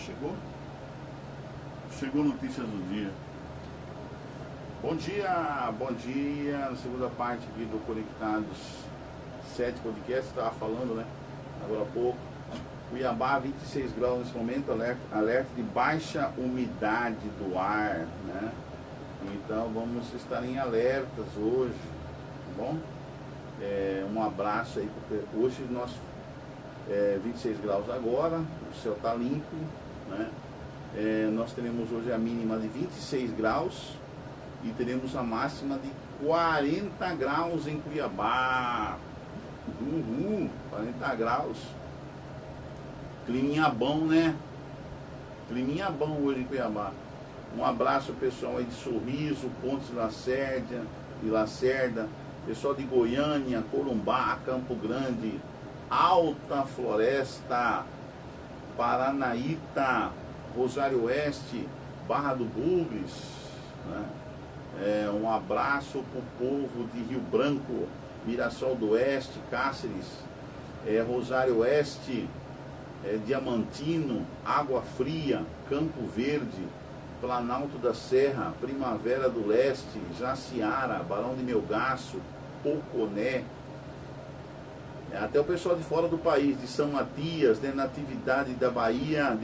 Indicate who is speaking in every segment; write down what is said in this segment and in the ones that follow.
Speaker 1: Chegou? Chegou notícias do dia. Bom dia, na segunda parte aqui do Conectados 7 Podcast, estava falando, né, agora há pouco. Cuiabá, 26 graus nesse momento, alerta de baixa umidade do ar, né? Então vamos estar em alertas hoje, tá bom? Um abraço aí, porque hoje nós 26 graus agora, o céu está limpo, né? Nós teremos hoje a mínima de 26 graus e teremos a máxima de 40 graus em Cuiabá. 40 graus. Climinha bom, né? Climinha bom hoje em Cuiabá. Um abraço pessoal aí de Sorriso, Pontes de Lacerda, pessoal de Goiânia, Corumbá, Campo Grande, Alta Floresta, Paranaíta, Rosário Oeste, Barra do Bugres, né? Um abraço para o povo de Rio Branco, Mirassol do Oeste, Cáceres, Rosário Oeste, Diamantino, Água Fria, Campo Verde, Planalto da Serra, Primavera do Leste, Jaciara, Barão de Melgaço, Poconé, até o pessoal de fora do país, de São Matias, né, Natividade da Bahia,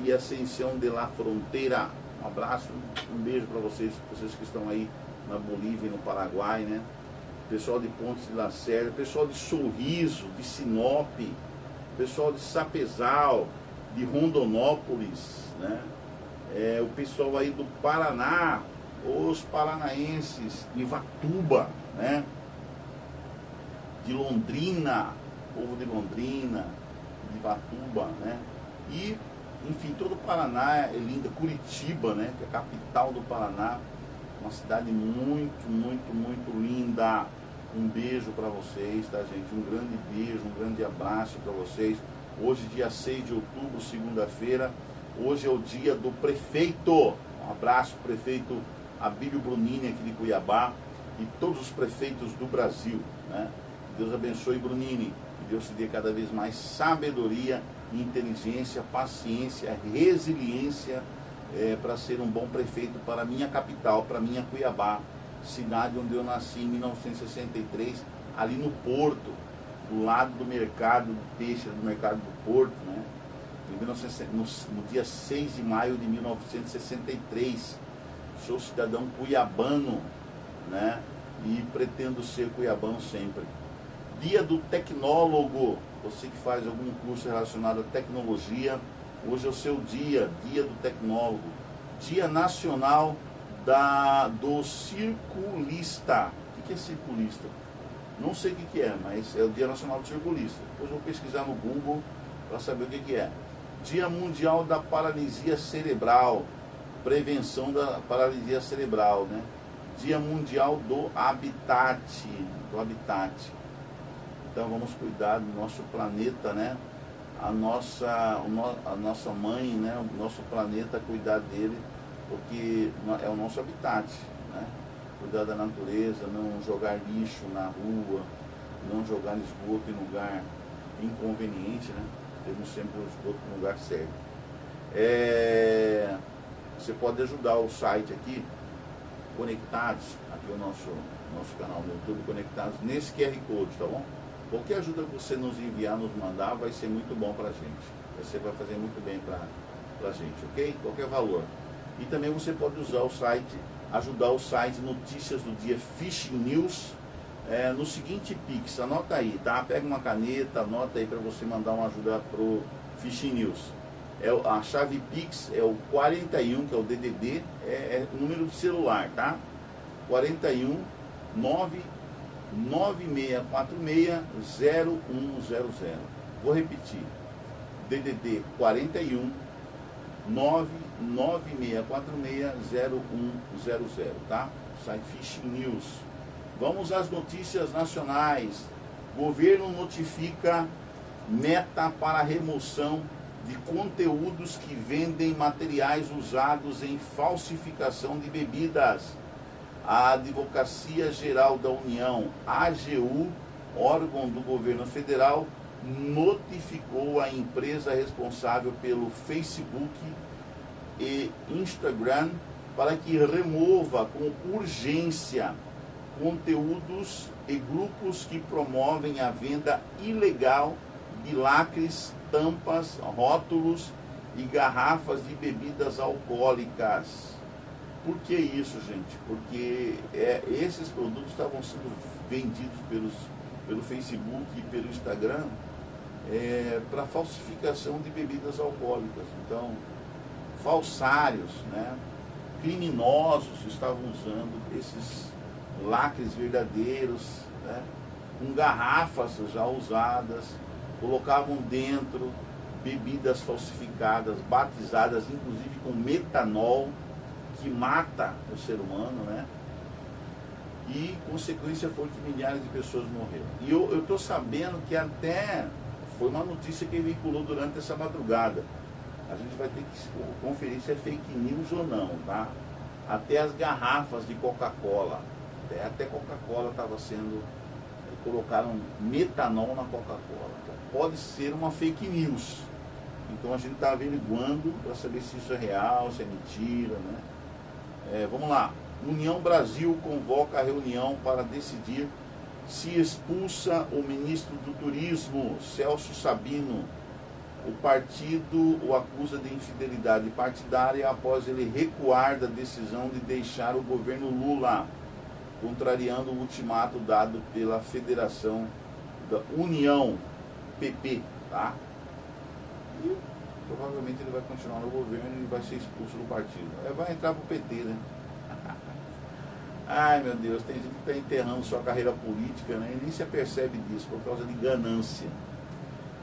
Speaker 1: e Ascensão de la Fronteira. Um abraço, um beijo para vocês que estão aí na Bolívia e no Paraguai, né? Pessoal de Pontes de Lacerda, pessoal de Sorriso, de Sinop, pessoal de Sapezal, de Rondonópolis, né? O pessoal aí do Paraná, os paranaenses, de Ivatuba, né? De Londrina, povo de Londrina, de Ivatuba, né? E, enfim, todo o Paraná é linda. Curitiba, né? Que é a capital do Paraná, uma cidade muito, muito, muito linda. Um beijo para vocês, tá, gente? Um grande beijo, um grande abraço para vocês. Hoje, dia 6 de outubro, segunda-feira, hoje é o dia do prefeito. Um abraço, prefeito Abílio Brunini, aqui de Cuiabá, e todos os prefeitos do Brasil, né? Deus abençoe Brunini, que Deus te dê cada vez mais sabedoria, inteligência, paciência, resiliência, para ser um bom prefeito para a minha capital, para a minha Cuiabá, cidade onde eu nasci em 1963, ali no Porto, do lado do mercado do peixe, do mercado do Porto, né? No dia 6 de maio de 1963, sou cidadão cuiabano, né? E pretendo ser cuiabano sempre. Dia do Tecnólogo, você que faz algum curso relacionado à tecnologia, hoje é o seu dia do Tecnólogo. Dia Nacional do Circulista. O que é circulista? Não sei o que é, mas é o Dia Nacional do Circulista. Depois eu vou pesquisar no Google para saber o que é. Dia Mundial da Paralisia Cerebral, prevenção da paralisia cerebral, né? Dia Mundial do Habitat. Então vamos cuidar do nosso planeta, né? A nossa mãe, né? O nosso planeta, cuidar dele, porque é o nosso habitat, né? Cuidar da natureza, não jogar lixo na rua, não jogar esgoto em lugar inconveniente, né? Temos sempre o esgoto no lugar certo. Você pode ajudar o site aqui, Conectados, aqui o nosso canal no YouTube, Conectados, nesse QR Code, tá bom? Qualquer ajuda que você nos enviar, nos mandar, vai ser muito bom pra gente. Você vai fazer muito bem pra gente, ok? Qualquer valor. E também você pode usar o site, ajudar o site Notícias do Dia Fishing News, no seguinte Pix, anota aí, tá? Pega uma caneta, anota aí para você mandar uma ajuda pro Fishing News. A chave Pix é o 41, que é o DDD, é o número de celular, tá? 41 996460100. Vou repetir. DDD 41 996460100, tá? Site Fishing News. Vamos às notícias nacionais. Governo notifica meta para remoção de conteúdos que vendem materiais usados em falsificação de bebidas. A Advocacia Geral da União, AGU, órgão do governo federal, notificou a empresa responsável pelo Facebook e Instagram para que remova com urgência conteúdos e grupos que promovem a venda ilegal de lacres, tampas, rótulos e garrafas de bebidas alcoólicas. Por que isso, gente? Porque esses produtos estavam sendo vendidos pelo Facebook e pelo Instagram para falsificação de bebidas alcoólicas. Então, falsários, né, criminosos estavam usando esses lacres verdadeiros, né, com garrafas já usadas, colocavam dentro bebidas falsificadas, batizadas inclusive com metanol, que mata o ser humano, né? E consequência foi que milhares de pessoas morreram. E eu estou sabendo que até foi uma notícia que veiculou durante essa madrugada. A gente vai ter que conferir se é fake news ou não, tá? Até as garrafas de Coca-Cola, até Coca-Cola estava sendo, colocaram metanol na Coca-Cola. Então, pode ser uma fake news. Então a gente está averiguando para saber se isso é real, se é mentira, né? Vamos lá. União Brasil convoca a reunião para decidir se expulsa o ministro do Turismo, Celso Sabino. O partido o acusa de infidelidade partidária após ele recuar da decisão de deixar o governo Lula, contrariando o ultimato dado pela Federação da União, PP, tá? E provavelmente ele vai continuar no governo e vai ser expulso do partido. Vai entrar pro PT, né? Ai, meu Deus, tem gente que está enterrando sua carreira política, né? E nem se apercebe disso, por causa de ganância.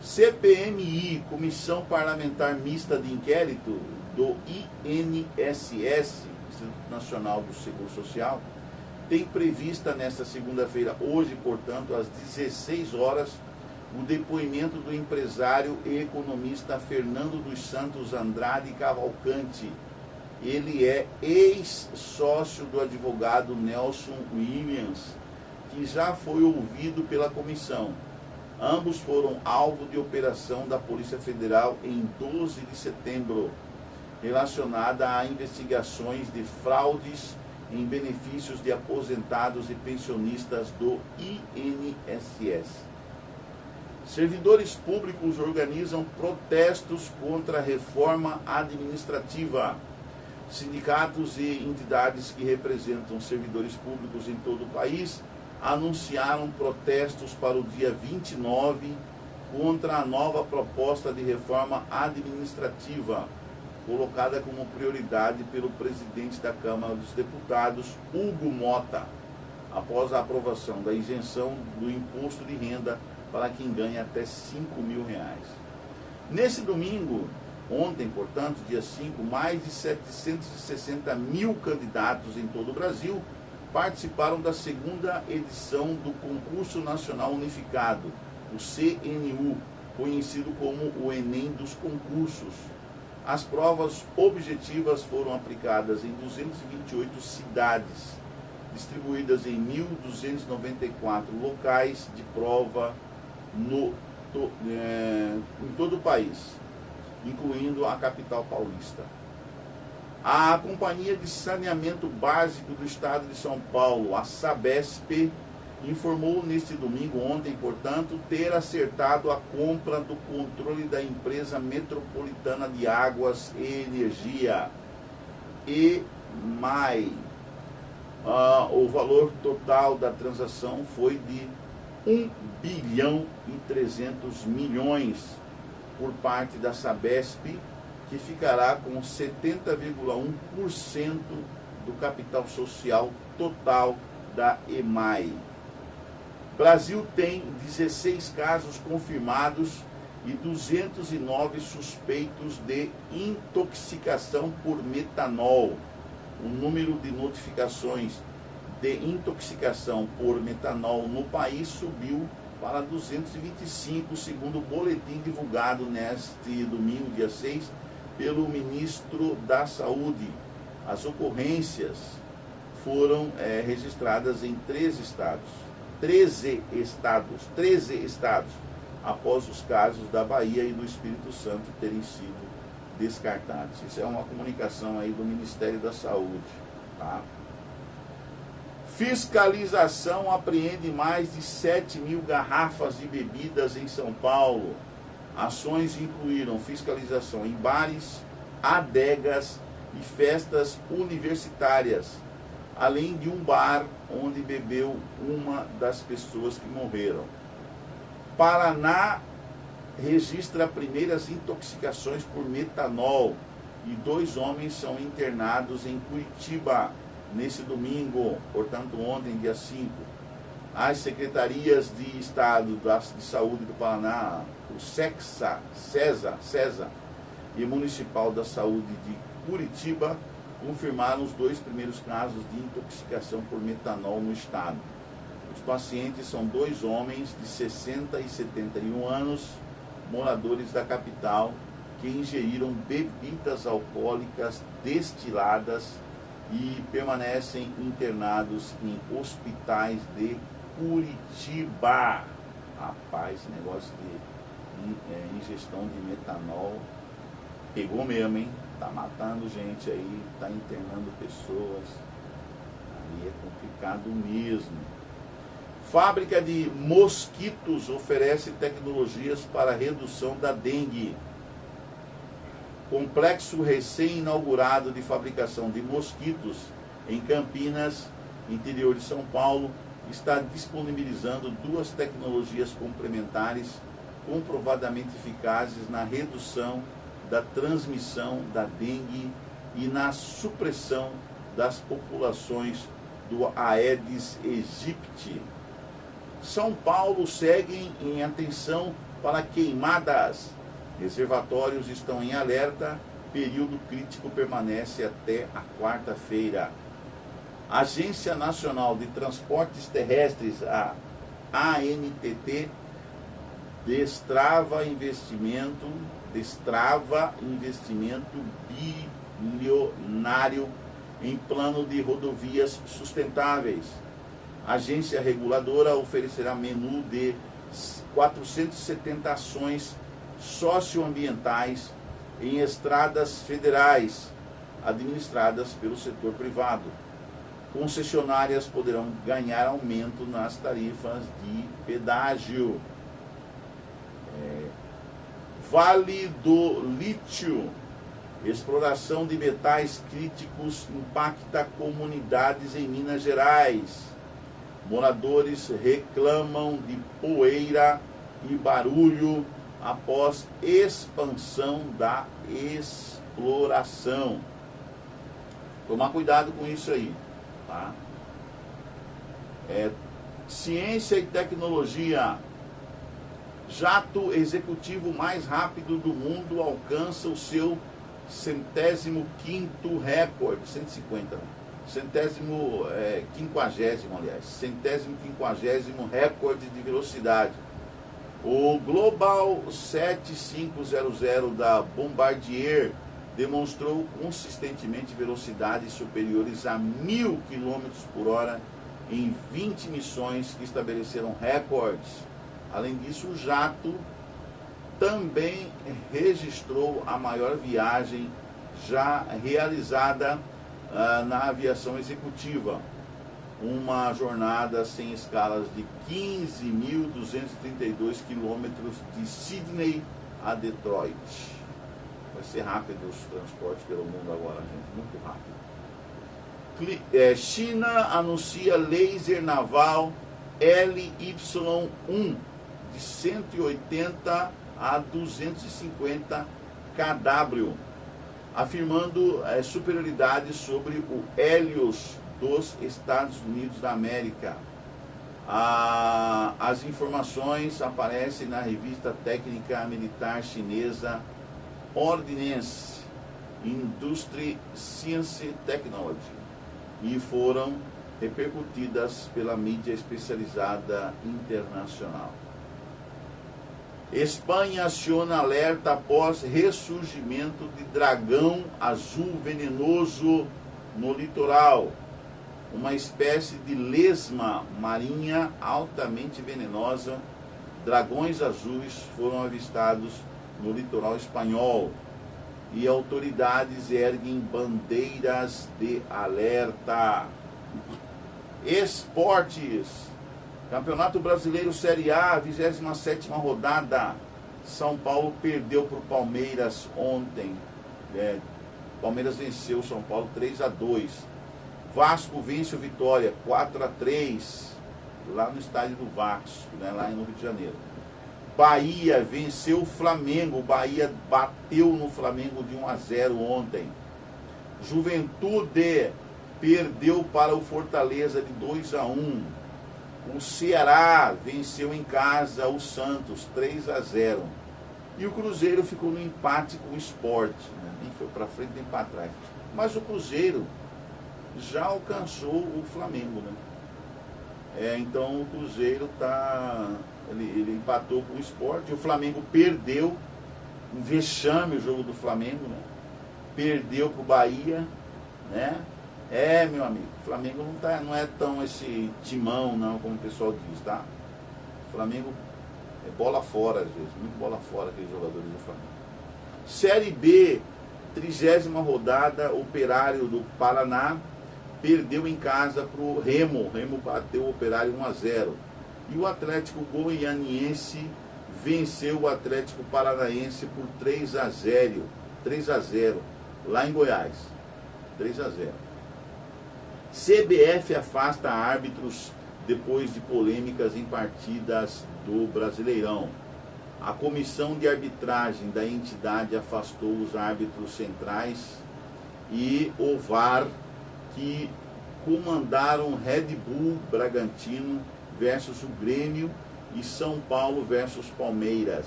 Speaker 1: CPMI, Comissão Parlamentar Mista de Inquérito do INSS, Instituto Nacional do Seguro Social, tem prevista nesta segunda-feira, hoje, portanto, às 16 horas, o depoimento do empresário e economista Fernando dos Santos Andrade Cavalcante. Ele é ex-sócio do advogado Nelson Williams, que já foi ouvido pela comissão. Ambos foram alvo de operação da Polícia Federal em 12 de setembro, relacionada a investigações de fraudes em benefícios de aposentados e pensionistas do INSS. Servidores públicos organizam protestos contra a reforma administrativa. Sindicatos e entidades que representam servidores públicos em todo o país anunciaram protestos para o dia 29 contra a nova proposta de reforma administrativa, colocada como prioridade pelo presidente da Câmara dos Deputados, Hugo Mota, após a aprovação da isenção do imposto de renda para quem ganha até R$5.000. Nesse domingo, ontem, portanto, dia 5, mais de 760 mil candidatos em todo o Brasil participaram da segunda edição do Concurso Nacional Unificado, o CNU, conhecido como o Enem dos concursos. As provas objetivas foram aplicadas em 228 cidades, distribuídas em 1.294 locais de prova em todo o país, incluindo a capital paulista. A Companhia de Saneamento Básico do Estado de São Paulo, a Sabesp, informou neste domingo, ontem, portanto, ter acertado a compra do controle da Empresa Metropolitana de Águas e Energia, EMAI. O valor total da transação foi de 1,3 bilhão por parte da Sabesp, que ficará com 70,1% do capital social total da EMAI. Brasil tem 16 casos confirmados e 209 suspeitos de intoxicação por metanol. O número de notificações de intoxicação por metanol no país subiu para 225, segundo o boletim divulgado neste domingo, dia 6, pelo ministro da Saúde. As ocorrências foram registradas em 13 estados, após os casos da Bahia e do Espírito Santo terem sido descartados. Isso é uma comunicação aí do Ministério da Saúde. Tá? Fiscalização apreende mais de 7.000 garrafas de bebidas em São Paulo. Ações incluíram fiscalização em bares, adegas e festas universitárias, além de um bar onde bebeu uma das pessoas que morreram. Paraná registra primeiras intoxicações por metanol e 2 homens são internados em Curitiba nesse domingo, portanto ontem, dia 5. As secretarias de Estado de Saúde do Paraná, o CESA e Municipal da Saúde de Curitiba, confirmaram os 2 primeiros casos de intoxicação por metanol no estado. Os pacientes são 2 homens de 60 e 71 anos, moradores da capital, que ingeriram bebidas alcoólicas destiladas e permanecem internados em hospitais de Curitiba. Rapaz, esse negócio de ingestão de metanol pegou mesmo, hein? Tá matando gente aí, tá internando pessoas. Aí é complicado mesmo. Fábrica de mosquitos oferece tecnologias para redução da dengue. Complexo recém-inaugurado de fabricação de mosquitos em Campinas, interior de São Paulo, está disponibilizando 2 tecnologias complementares comprovadamente eficazes na redução da transmissão da dengue e na supressão das populações do Aedes aegypti. São Paulo segue em atenção para queimadas. Reservatórios estão em alerta. Período crítico permanece até a quarta-feira. Agência Nacional de Transportes Terrestres, a ANTT, destrava investimento bilionário em plano de rodovias sustentáveis. A agência reguladora oferecerá menu de 470 ações socioambientais em estradas federais administradas pelo setor privado. Concessionárias poderão ganhar aumento nas tarifas de pedágio. Vale do Lítio. Exploração de metais críticos impacta comunidades em Minas Gerais. Moradores reclamam de poeira e barulho após expansão da exploração. Tomar cuidado com isso aí, tá? Ciência e tecnologia. Jato executivo mais rápido do mundo alcança o seu 105º recorde, 150, centésimo quinquagésimo recorde de velocidade. O Global 7500 da Bombardier demonstrou consistentemente velocidades superiores a 1.000 km por hora em 20 missões que estabeleceram recordes. Além disso, o jato também registrou a maior viagem já realizada na aviação executiva. Uma jornada sem escalas de 15.232 quilômetros de Sydney a Detroit. Vai ser rápido os transportes pelo mundo agora, gente, muito rápido. China anuncia laser naval LY-1 de 180 a 250 kW, afirmando superioridade sobre o Helios dos Estados Unidos da América. As informações aparecem na revista técnica militar chinesa Ordnance Industry Science Technology e foram repercutidas pela mídia especializada internacional. Espanha aciona alerta após ressurgimento de dragão azul venenoso no litoral. Uma espécie de lesma marinha altamente venenosa dragões azuis foram avistados no litoral espanhol e autoridades erguem bandeiras de alerta. Esportes. Campeonato Brasileiro Série A, 27ª rodada. São Paulo perdeu para o Palmeiras ontem. Palmeiras venceu o São Paulo 3-2. Vasco vence o Vitória 4-3, lá no estádio do Vasco, lá no Rio de Janeiro. Bahia venceu o Flamengo. O Bahia bateu no Flamengo de 1-0 ontem. Juventude perdeu para o Fortaleza de 2-1. O Ceará venceu em casa o Santos 3-0. E o Cruzeiro ficou no empate com o Sport, nem foi para frente nem para trás. Mas o Cruzeiro já alcançou o Flamengo, então o Cruzeiro ele empatou com o Sport. O Flamengo perdeu, um vexame o jogo do Flamengo, perdeu para o Bahia, meu amigo, o Flamengo não é tão esse timão não, como o pessoal diz, tá? O Flamengo é bola fora às vezes, muito bola fora aqueles jogadores do Flamengo. Série B, 30ª rodada, Operário do Paraná perdeu em casa para o Remo. O Remo bateu o Operário 1-0. E o Atlético Goianiense venceu o Atlético Paranaense por 3-0, lá em Goiás. 3-0. CBF afasta árbitros depois de polêmicas em partidas do Brasileirão. A comissão de arbitragem da entidade afastou os árbitros centrais e o VAR, que comandaram Red Bull Bragantino versus o Grêmio e São Paulo versus Palmeiras.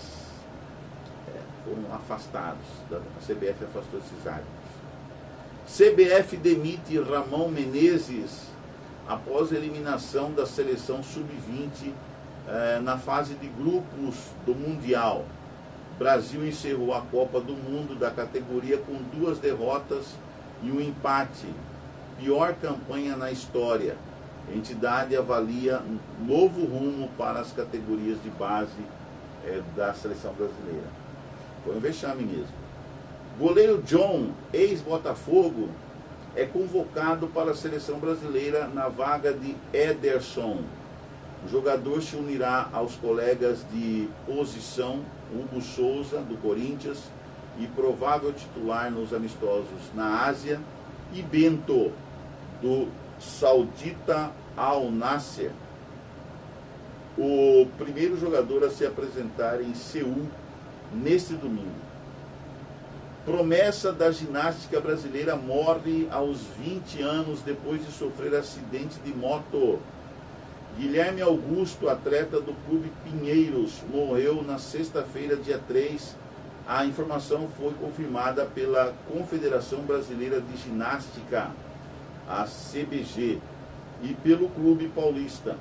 Speaker 1: Foram afastados. A CBF afastou esses árbitros. CBF demite Ramon Menezes após a eliminação da seleção sub-20 na fase de grupos do Mundial. Brasil encerrou a Copa do Mundo da categoria com 2 derrotas e um empate. Pior campanha na história. A entidade avalia um novo rumo para as categorias de base da seleção brasileira. Foi um vexame mesmo. Goleiro John, ex-Botafogo, é convocado para a seleção brasileira na vaga de Ederson. O jogador se unirá aos colegas de posição Hugo Souza, do Corinthians, e provável titular nos amistosos na Ásia, e Bento, do Saudita Al Nassr, o primeiro jogador a se apresentar em Seul neste domingo. Promessa da ginástica brasileira morre aos 20 anos depois de sofrer acidente de moto. Guilherme Augusto, atleta do Clube Pinheiros, morreu na sexta-feira, dia 3. A informação foi confirmada pela Confederação Brasileira de Ginástica, a CBG, e pelo Clube Paulista.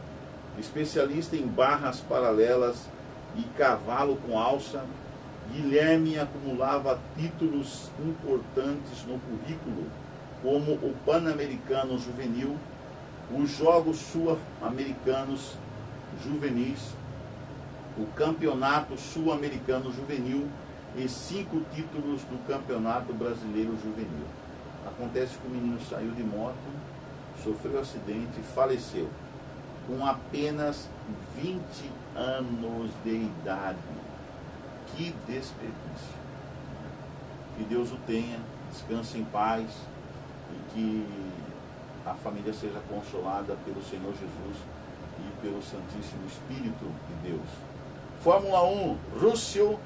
Speaker 1: Especialista em barras paralelas e cavalo com alça, Guilherme acumulava títulos importantes no currículo, como o Pan-Americano Juvenil, os Jogos Sul-Americanos Juvenis, o Campeonato Sul-Americano Juvenil e 5 títulos do Campeonato Brasileiro Juvenil. Acontece que o menino saiu de moto, sofreu acidente e faleceu, com apenas 20 anos de idade. Que desperdício. Que Deus o tenha, descanse em paz e que a família seja consolada pelo Senhor Jesus e pelo Santíssimo Espírito de Deus. Fórmula 1, Russell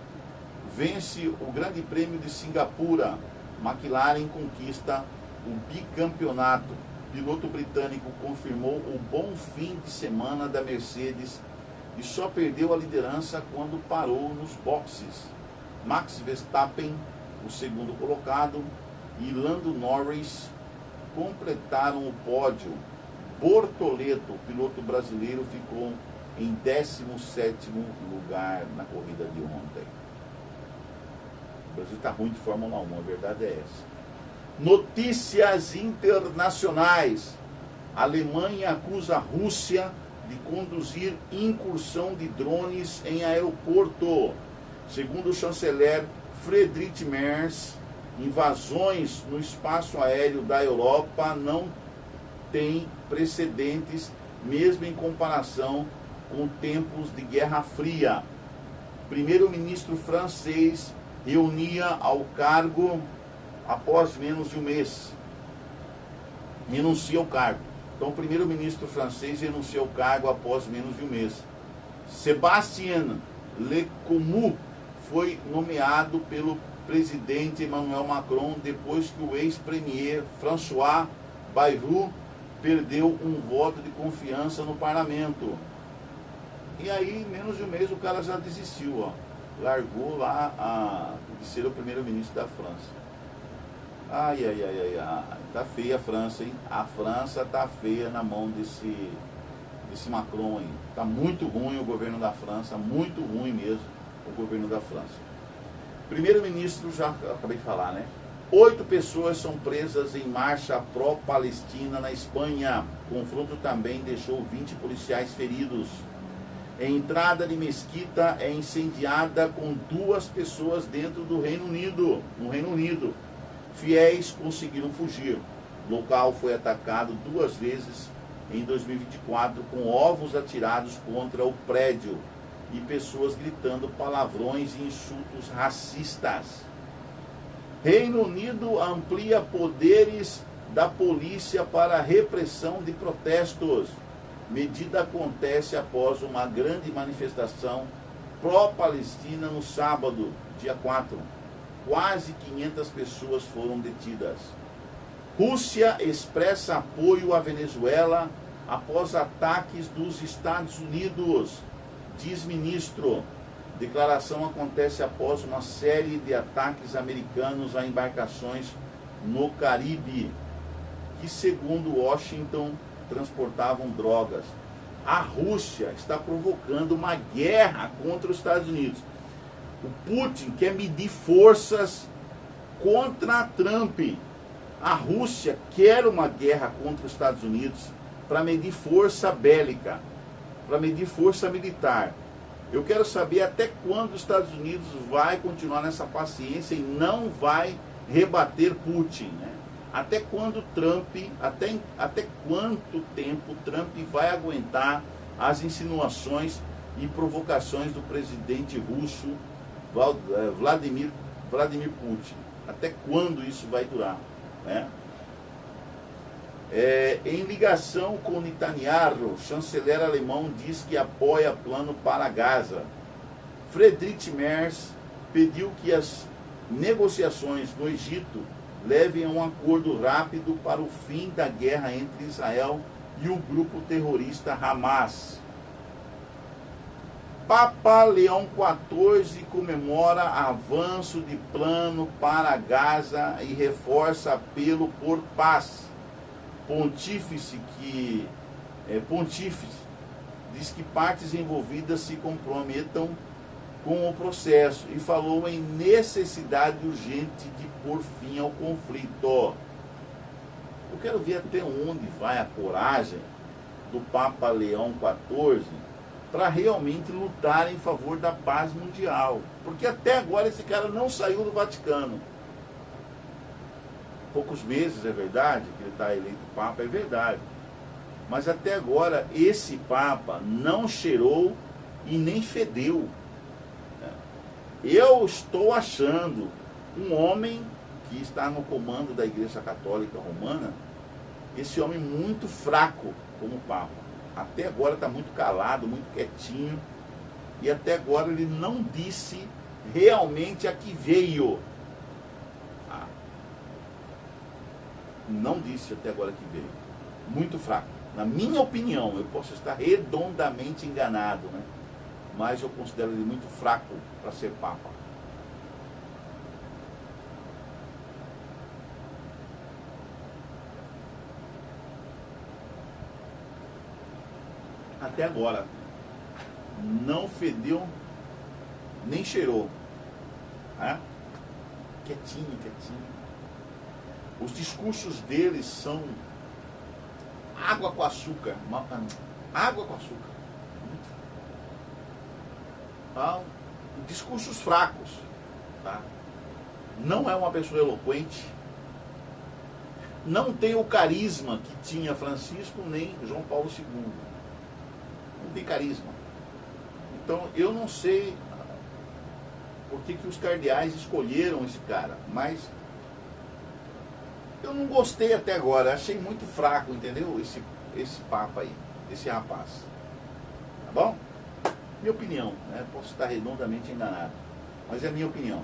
Speaker 1: vence o Grande Prêmio de Singapura. McLaren conquista o bicampeonato. Piloto britânico confirmou o bom fim de semana da Mercedes e só perdeu a liderança quando parou nos boxes. Max Verstappen, o segundo colocado, e Lando Norris completaram o pódio. Bortoleto, o piloto brasileiro, ficou em 17º lugar na corrida de ontem. O Brasil está ruim de Fórmula 1, a verdade é essa. Notícias internacionais. A Alemanha acusa a Rússia de conduzir incursão de drones em aeroporto. Segundo o chanceler Friedrich Merz, invasões no espaço aéreo da Europa não têm precedentes, mesmo em comparação com tempos de Guerra Fria. Primeiro-ministro francês reunia ao cargo após menos de um mês. Renuncia ao cargo. Então, o primeiro-ministro francês renuncia ao cargo após menos de um mês. Sébastien Lecornu foi nomeado pelo presidente Emmanuel Macron depois que o ex-premier François Bayrou perdeu um voto de confiança no parlamento. E aí, menos de um mês, o cara já desistiu, ó. Largou lá de ser o primeiro-ministro da França. Ai, tá feia a França, hein? A França tá feia na mão desse Macron aí. Tá muito ruim o governo da França, muito ruim mesmo o governo da França. Primeiro-ministro, já acabei de falar, né? 8 pessoas são presas em marcha pró-Palestina na Espanha. O confronto também deixou 20 policiais feridos. A entrada de mesquita é incendiada com 2 pessoas dentro do Reino Unido. No Reino Unido, fiéis conseguiram fugir. O local foi atacado 2 vezes em 2024 com ovos atirados contra o prédio e pessoas gritando palavrões e insultos racistas. Reino Unido amplia poderes da polícia para repressão de protestos. Medida acontece após uma grande manifestação pró-Palestina no sábado, dia 4. Quase 500 pessoas foram detidas. Rússia expressa apoio à Venezuela após ataques dos Estados Unidos, diz ministro. Declaração acontece após uma série de ataques americanos a embarcações no Caribe, que, segundo Washington, transportavam drogas. A Rússia está provocando uma guerra contra os Estados Unidos. O Putin quer medir forças contra Trump. A Rússia quer uma guerra contra os Estados Unidos para medir força bélica, para medir força militar. Eu quero saber até quando os Estados Unidos vai continuar nessa paciência e não vai rebater Putin, né? Até quando Trump, até quanto tempo Trump vai aguentar as insinuações e provocações do presidente russo Vladimir Putin? Até quando isso vai durar, né? Em ligação com Netanyahu, o chanceler alemão diz que apoia plano para Gaza. Friedrich Merz pediu que as negociações no Egito levem a um acordo rápido para o fim da guerra entre Israel e o grupo terrorista Hamas. Papa Leão XIV comemora avanço de plano para Gaza e reforça apelo por paz. Pontífice diz que partes envolvidas se comprometam com o processo e falou em necessidade urgente de pôr fim ao conflito. Eu quero ver até onde vai a coragem do Papa Leão XIV para realmente lutar em favor da paz mundial. Porque até agora esse cara não saiu do Vaticano. Poucos meses, é verdade, que ele está eleito Papa, é verdade. Mas até agora esse Papa não cheirou e nem fedeu. Eu estou achando um homem que está no comando da Igreja Católica Romana, esse homem muito fraco como Papa. Até agora está muito calado, muito quietinho, e até agora ele não disse realmente a que veio. Não disse até agora que veio. Muito fraco. Na minha opinião, eu posso estar redondamente enganado, né? Mas eu considero ele muito fraco para ser Papa. Até agora, não fedeu, nem cheirou. Né? Quietinho, quietinho. Os discursos deles são água com açúcar. Água com açúcar. Tá? Discursos fracos. Tá? Não é uma pessoa eloquente. Não tem o carisma que tinha Francisco nem João Paulo II. Não tem carisma. Então eu não sei por que os cardeais escolheram esse cara, mas eu não gostei até agora, achei muito fraco, entendeu? Esse papa aí, esse rapaz. Tá bom? Minha opinião, né? Posso estar redondamente enganado, mas é a minha opinião.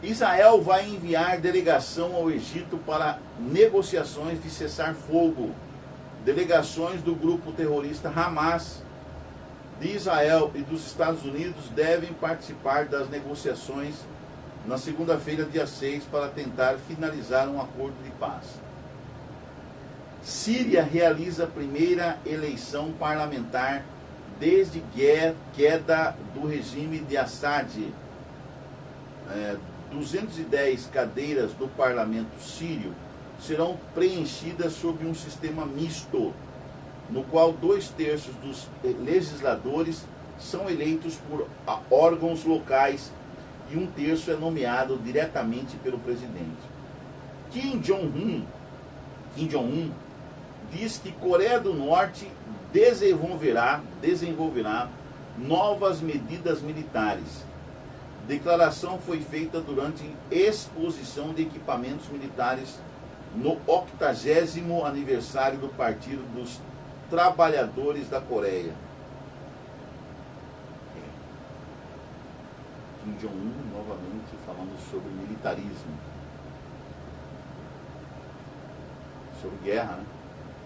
Speaker 1: Israel vai enviar delegação ao Egito para negociações de cessar-fogo. Delegações do grupo terrorista Hamas de Israel e dos Estados Unidos devem participar das negociações na segunda-feira, dia 6, para tentar finalizar um acordo de paz. Síria realiza a primeira eleição parlamentar desde queda do regime de Assad. 210 cadeiras do parlamento sírio serão preenchidas sob um sistema misto, no qual 2/3 dos legisladores são eleitos por órgãos locais e 1/3 é nomeado diretamente pelo presidente. Kim Jong-un diz que Coreia do Norte desenvolverá novas medidas militares. Declaração foi feita durante exposição de equipamentos militares no 80º aniversário do Partido dos Trabalhadores da Coreia. Kim Jong-un novamente falando sobre militarismo. Sobre guerra, né?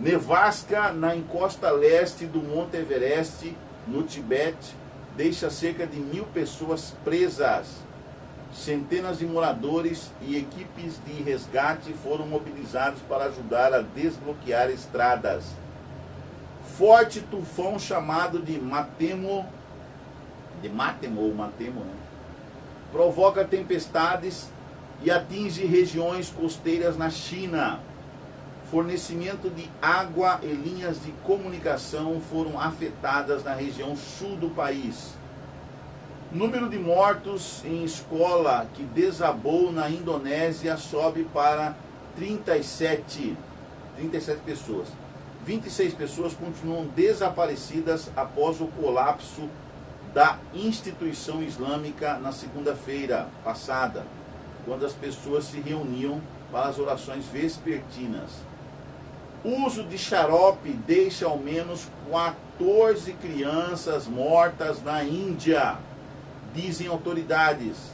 Speaker 1: Nevasca na encosta leste do Monte Everest, no Tibete, deixa cerca de 1.000 pessoas presas. Centenas de moradores e equipes de resgate foram mobilizados para ajudar a desbloquear estradas. Forte tufão chamado de Matemo, né? Provoca tempestades e atinge regiões costeiras na China. Fornecimento de água e linhas de comunicação foram afetadas na região sul do país. Número de mortos em escola que desabou na Indonésia sobe para 37 pessoas. 26 pessoas continuam desaparecidas após o colapso da instituição islâmica na segunda-feira passada, quando as pessoas se reuniam para as orações vespertinas. Uso de xarope deixa ao menos 14 crianças mortas na Índia, dizem autoridades.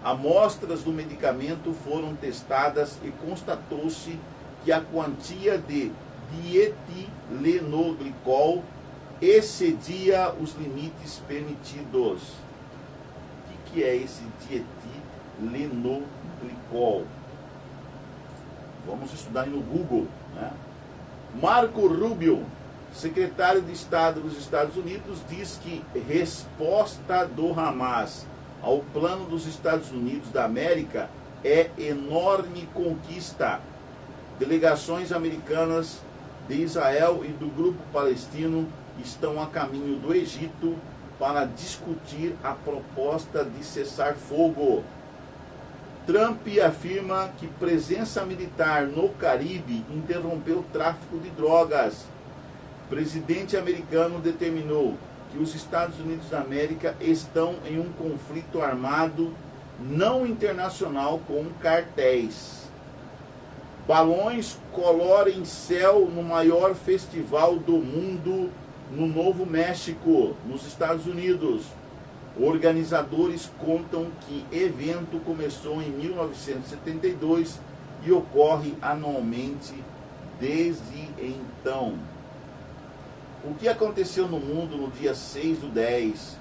Speaker 1: Amostras do medicamento foram testadas e constatou-se que a quantia de dietilenglicol excedia os limites permitidos. O que é esse dietilenglicol? Vamos estudar aí no Google, né? Marco Rubio, secretário de Estado dos Estados Unidos, diz que resposta do Hamas ao plano dos Estados Unidos da América é enorme conquista. Delegações americanas de Israel e do grupo palestino estão a caminho do Egito para discutir a proposta de cessar fogo. Trump afirma que presença militar no Caribe interrompeu o tráfico de drogas. Presidente americano determinou que os Estados Unidos da América estão em um conflito armado não internacional com cartéis. Balões colorem céu no maior festival do mundo no Novo México, nos Estados Unidos. Organizadores contam que evento começou em 1972 e ocorre anualmente desde então. O que aconteceu no mundo no dia 6/10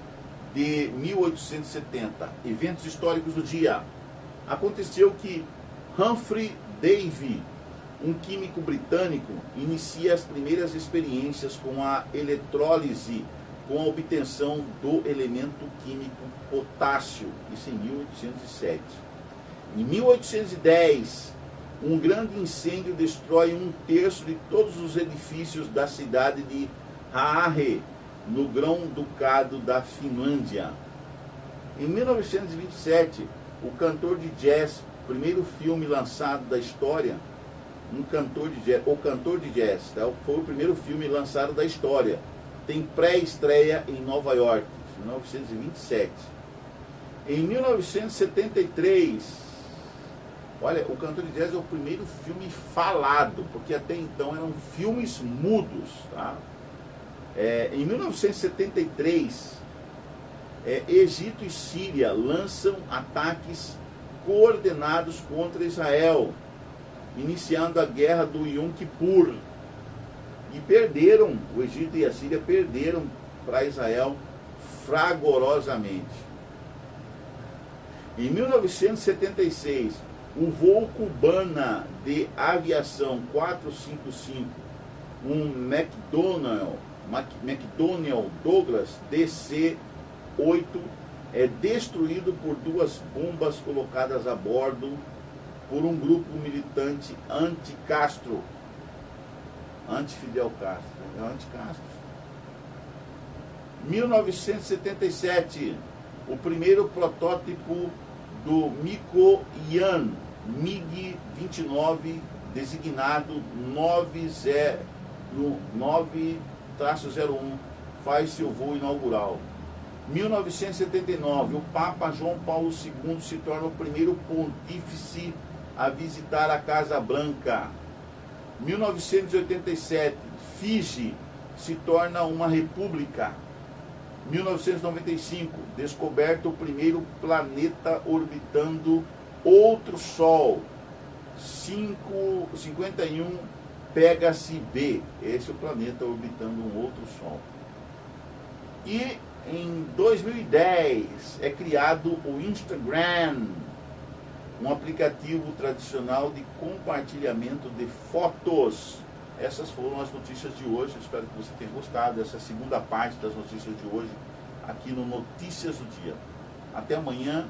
Speaker 1: de 1870? Eventos históricos do dia. Aconteceu que Humphrey Davy, um químico britânico, inicia as primeiras experiências com a eletrólise, com a obtenção do elemento químico potássio, isso em 1807. Em 1810, um grande incêndio destrói 1/3 de todos os edifícios da cidade de Haare, no Grão-Ducado da Finlândia. Em 1927, o cantor de jazz, primeiro filme lançado da história, O Cantor de Jazz, tá? Foi o primeiro filme lançado da história. Tem pré-estreia em Nova York, em 1927. Em 1973, olha, O Cantor de Jazz é o primeiro filme falado, porque até então eram filmes mudos, tá? Em 1973, Egito e Síria lançam ataques coordenados contra Israel, iniciando a guerra do Yom Kippur. E perderam, o Egito e a Síria perderam para Israel fragorosamente. Em 1976, o voo Cubana de aviação 455, um McDonnell Douglas DC-8, é destruído por 2 bombas colocadas a bordo por um grupo militante anti-Castro, anti-Fidel Castro, anti-Castro. 1977, o primeiro protótipo do Mikoyan MiG-29, designado 9-01, faz seu voo inaugural. 1979, o Papa João Paulo II se torna o primeiro pontífice a visitar a Casa Branca. 1987, Fiji se torna uma república. 1995, descoberto o primeiro planeta orbitando outro Sol. 51 Pégase B. Esse é o planeta orbitando um outro Sol. E em 2010 é criado o Instagram, um aplicativo tradicional de compartilhamento de fotos. Essas foram as notícias de hoje. Espero que você tenha gostado dessa segunda parte das notícias de hoje aqui no Notícias do Dia. Até amanhã.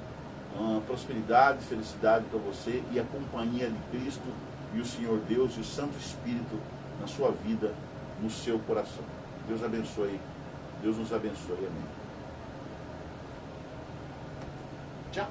Speaker 1: Prosperidade, felicidade para você e a companhia de Cristo e o Senhor Deus e o Santo Espírito na sua vida, no seu coração. Deus abençoe. Deus nos abençoe. Amém. Tchau.